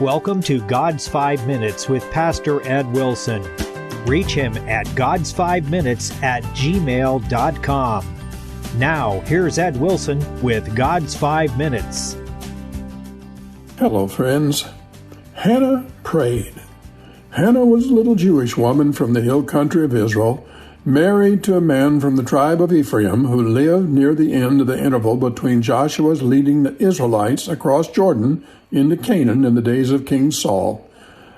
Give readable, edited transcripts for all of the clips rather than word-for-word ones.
welcome to God's 5 Minutes with Pastor Ed Wilson. Reach him at gods5minutes@gmail.com. Now, here's Ed Wilson with God's 5 Minutes. Hello, friends. Hannah prayed. Hannah was a little Jewish woman from the hill country of Israel, married to a man from the tribe of Ephraim who lived near the end of the interval between Joshua's leading the Israelites across Jordan into Canaan in the days of King Saul.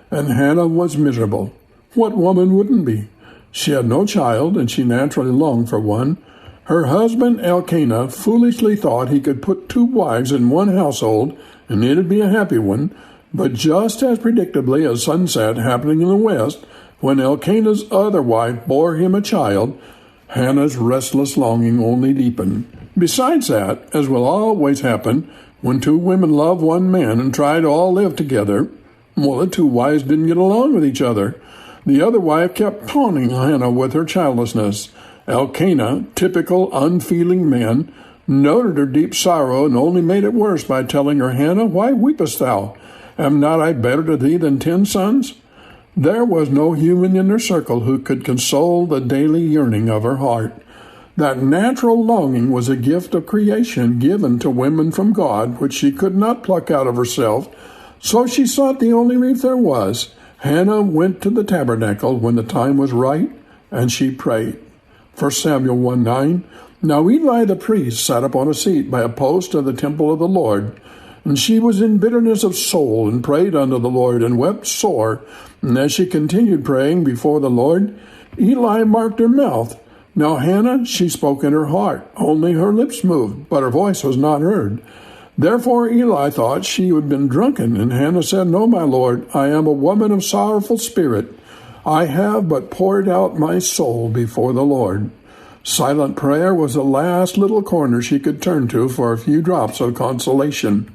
And Hannah was miserable. What woman wouldn't be? She had no child, and she naturally longed for one. Her husband Elkanah foolishly thought he could put 2 wives in one household, and it'd be a happy one. But just as predictably as sunset happening in the west, when Elkanah's other wife bore him a child, Hannah's restless longing only deepened. Besides that, as will always happen, when 2 women love one man and try to all live together, well, the 2 wives didn't get along with each other. The other wife kept taunting Hannah with her childlessness. Elkanah, typical unfeeling man, noted her deep sorrow and only made it worse by telling her, "Hannah, why weepest thou? Am not I better to thee than 10 sons?" There was no human in her circle who could console the daily yearning of her heart. That natural longing was a gift of creation given to women from God, which she could not pluck out of herself, so she sought the only relief there was. Hannah went to the tabernacle when the time was right, and she prayed. 1 Samuel 1:9. Now Eli the priest sat upon a seat by a post of the temple of the Lord, and she was in bitterness of soul, and prayed unto the Lord, and wept sore. And as she continued praying before the Lord, Eli marked her mouth. Now Hannah, she spoke in her heart, only her lips moved, but her voice was not heard. Therefore Eli thought she had been drunken, and Hannah said, "No, my Lord, I am a woman of sorrowful spirit. I have but poured out my soul before the Lord." Silent prayer was the last little corner she could turn to for a few drops of consolation.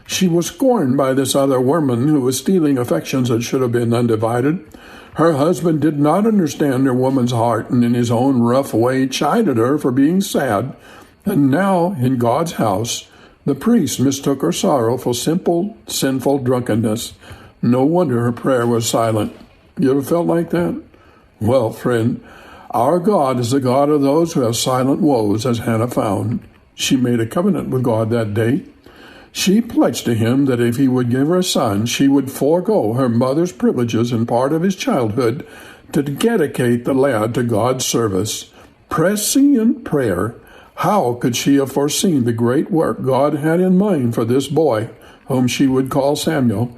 She was scorned by this other woman who was stealing affections that should have been undivided. Her husband did not understand her woman's heart, and in his own rough way chided her for being sad. And now, in God's house, the priest mistook her sorrow for simple, sinful drunkenness. No wonder her prayer was silent. You ever felt like that? Well, friend, our God is the God of those who have silent woes, as Hannah found. She made a covenant with God that day. She pledged to him that if he would give her a son, she would forego her mother's privileges and part of his childhood to dedicate the lad to God's service. Pressing in prayer, how could she have foreseen the great work God had in mind for this boy, whom she would call Samuel?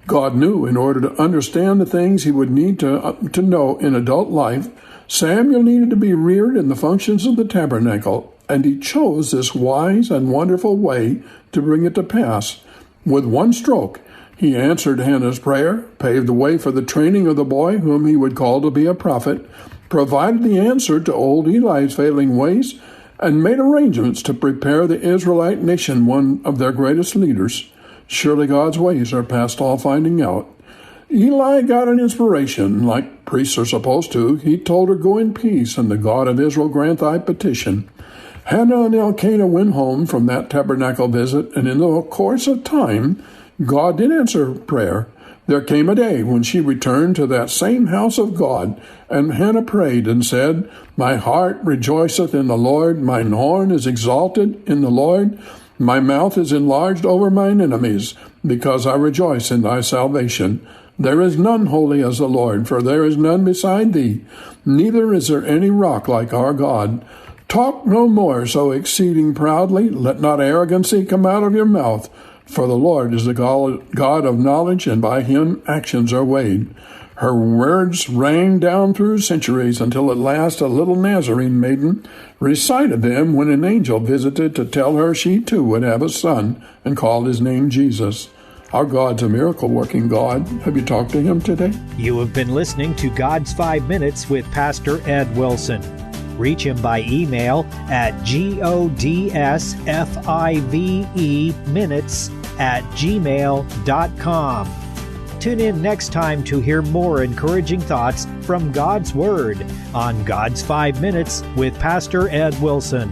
God knew in order to understand the things he would need to know in adult life, Samuel needed to be reared in the functions of the tabernacle, and he chose this wise and wonderful way to bring it to pass. With one stroke, he answered Hannah's prayer, paved the way for the training of the boy whom he would call to be a prophet, provided the answer to old Eli's failing ways, and made arrangements to prepare the Israelite nation one of their greatest leaders. Surely God's ways are past all finding out. Eli got an inspiration, like priests are supposed to. He told her, "Go in peace, and the God of Israel grant thy petition." Hannah and Elkanah went home from that tabernacle visit, and in the course of time, God did answer her prayer. There came a day when she returned to that same house of God, and Hannah prayed and said, "My heart rejoiceth in the Lord, mine horn is exalted in the Lord, my mouth is enlarged over mine enemies, because I rejoice in thy salvation. There is none holy as the Lord, for there is none beside thee, neither is there any rock like our God. Talk no more so exceeding proudly, let not arrogancy come out of your mouth, for the Lord is the God of knowledge, and by him actions are weighed." Her words rang down through centuries until at last a little Nazarene maiden recited them when an angel visited to tell her she too would have a son and called his name Jesus. Our God's a miracle-working God. Have you talked to him today? You have been listening to God's 5 Minutes with Pastor Ed Wilson. Reach him by email at godsfiveminutes@gmail.com. Tune in next time to hear more encouraging thoughts from God's Word on God's 5 Minutes with Pastor Ed Wilson.